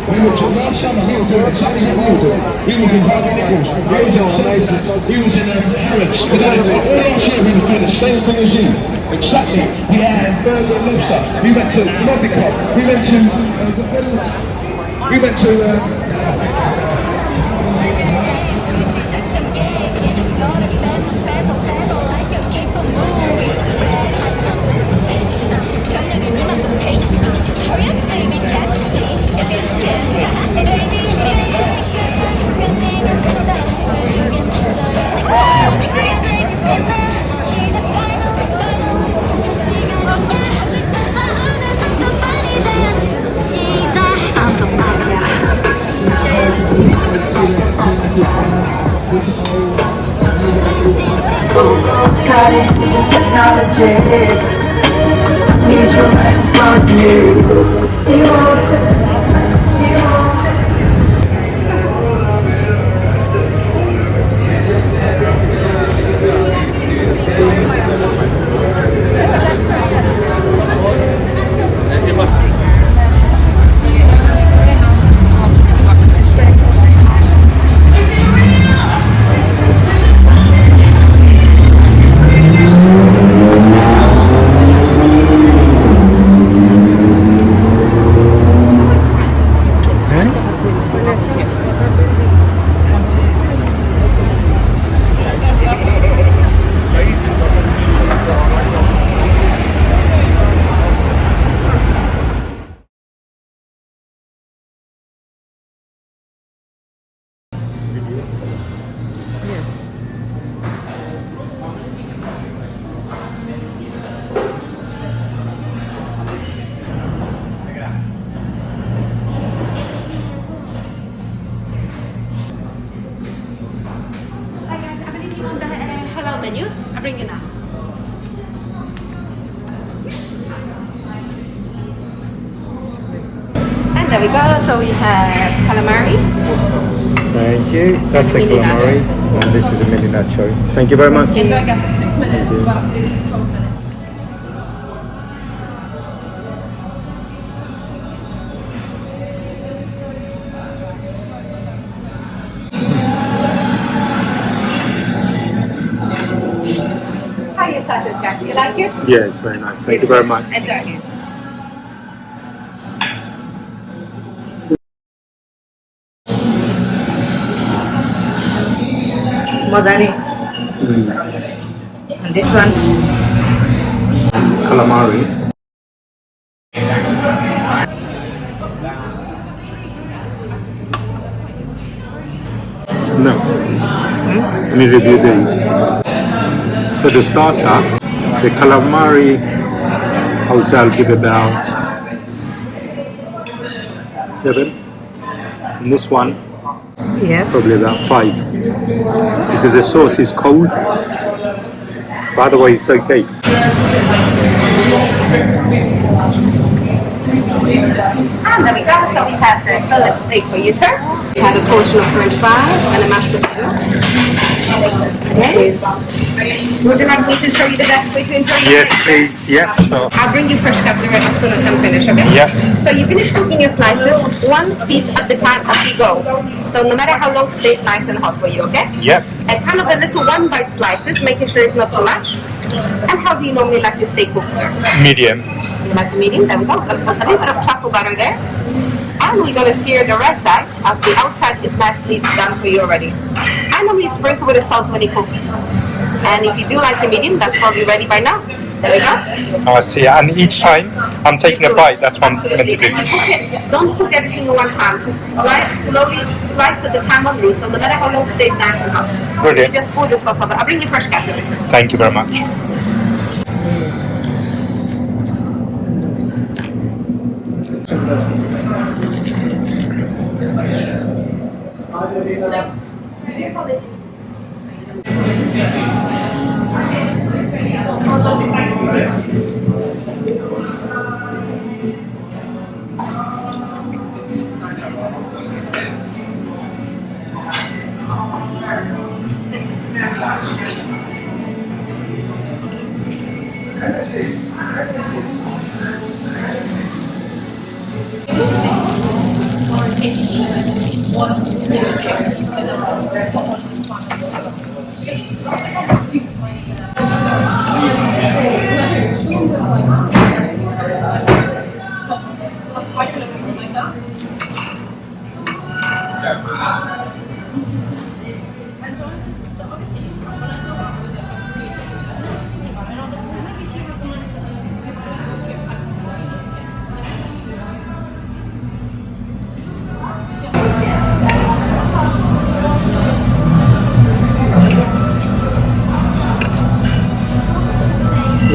We were to last summer, he was doing exactly what we were doing. He was in Harvey Nichols, he was in Salmon, he was in Harrods. All last year he was doing the same thing as you. Exactly. We had burger and lobster. We went to Monica. We went to Science and technology need your help from you. Halal menu. I bring it now. And there we go. So we have calamari. Thank you. That's the calamari, and this is a mini nacho. Thank you very much. Enjoy, guys. 6 minutes. Well, this is 12 minutes. How are your starters, guys? You like it? Yeah, it's very nice. Thank you very much. Enjoy it. Modani. And this one? Calamari. No. Let me review the. For the starter, the calamari, I would say I'll give about 7. And this one, Yes. probably about 5. Because the sauce is cold. By the way, it's okay. And there we go. So we have the Halal Steak for you, sir. We have a portion of French fries and a mashed potato. Okay. Would you like me to show you the best way to enjoy your Yes, steak? please. Yeah, sure. I'll bring you fresh cutlery as soon as I'm finished, okay? Yeah. So you finish cooking your slices, one piece at the time as you go. So no matter how long, it stays nice and hot for you, okay? Yeah. And kind of a little one-bite slices, making sure it's not too much. And how do you normally like your steak cooked, sir? Medium. You like the medium? There we go. We're gonna put a little bit of truffle butter there. And we're gonna sear the rest side as the outside is nicely done for you already. I normally sprinkle with the salt when it cooks. And if you do like the medium, that's probably ready by now. There we go. I see. And each time I'm taking a bite, that's what I'm meant to do. Okay. Don't cook everything in one time. Slice slowly, slice at the time only. So no matter how long, it stays nice and hot. Brilliant. You just pour the sauce over. I'll bring you fresh cutleries. Thank you very much.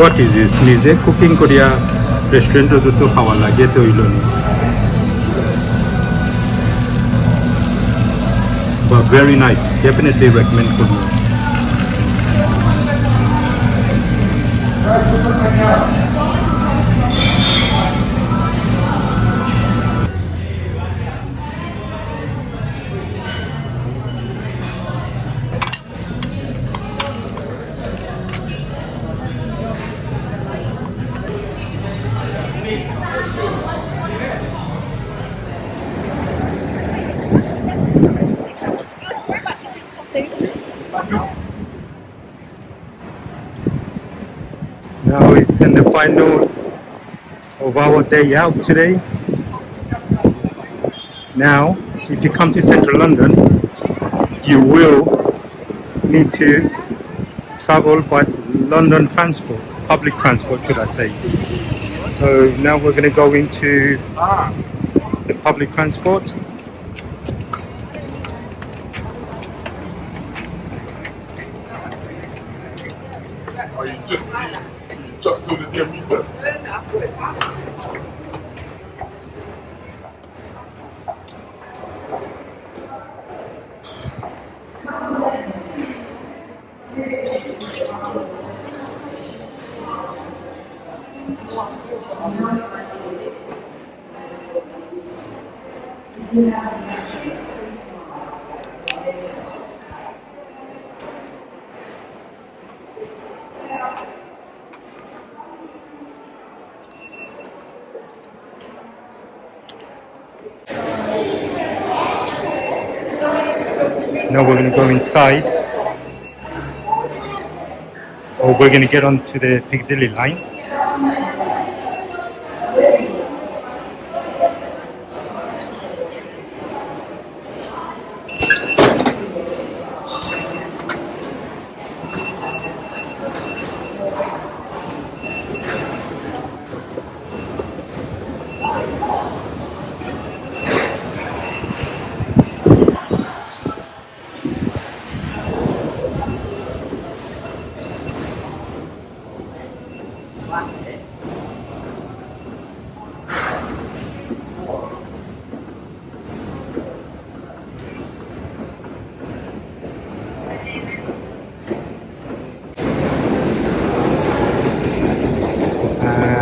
What is this? নিজে cooking করিয়া রেস্টুরেন্টত তো খাওয়া লাগে তো হইল নি। But very nice. Definitely recommend করব। Now it's in the final of our day out today. Now, if you come to central London, you will need to travel by London transport, public transport should I say. So now we're going to go into the public transport. Oh, you just saw the damn reset. Now we're going to go inside, or we're going to get onto the Piccadilly line.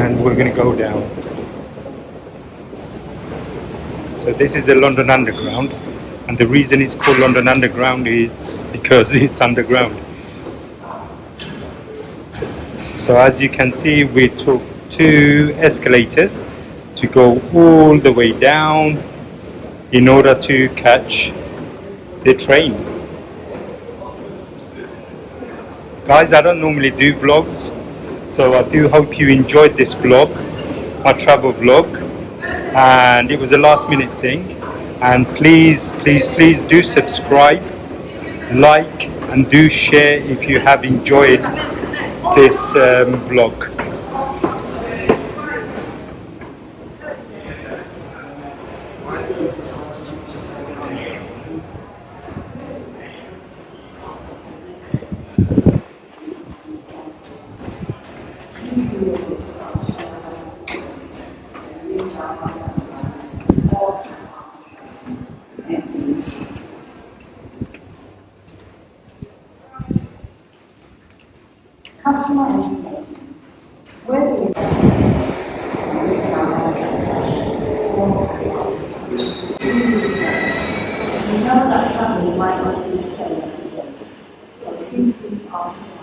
And we're going to go down. So this is the London Underground, and the reason it's called London Underground is because it's underground. So as you can see, we took 2 escalators to go all the way down in order to catch the train. Guys, I don't normally do vlogs, so I do hope you enjoyed this vlog, my travel vlog, and it was a last minute thing. And please do subscribe, like, and do share if you have enjoyed this vlog. Where do you know that family might not be the same, so please ask.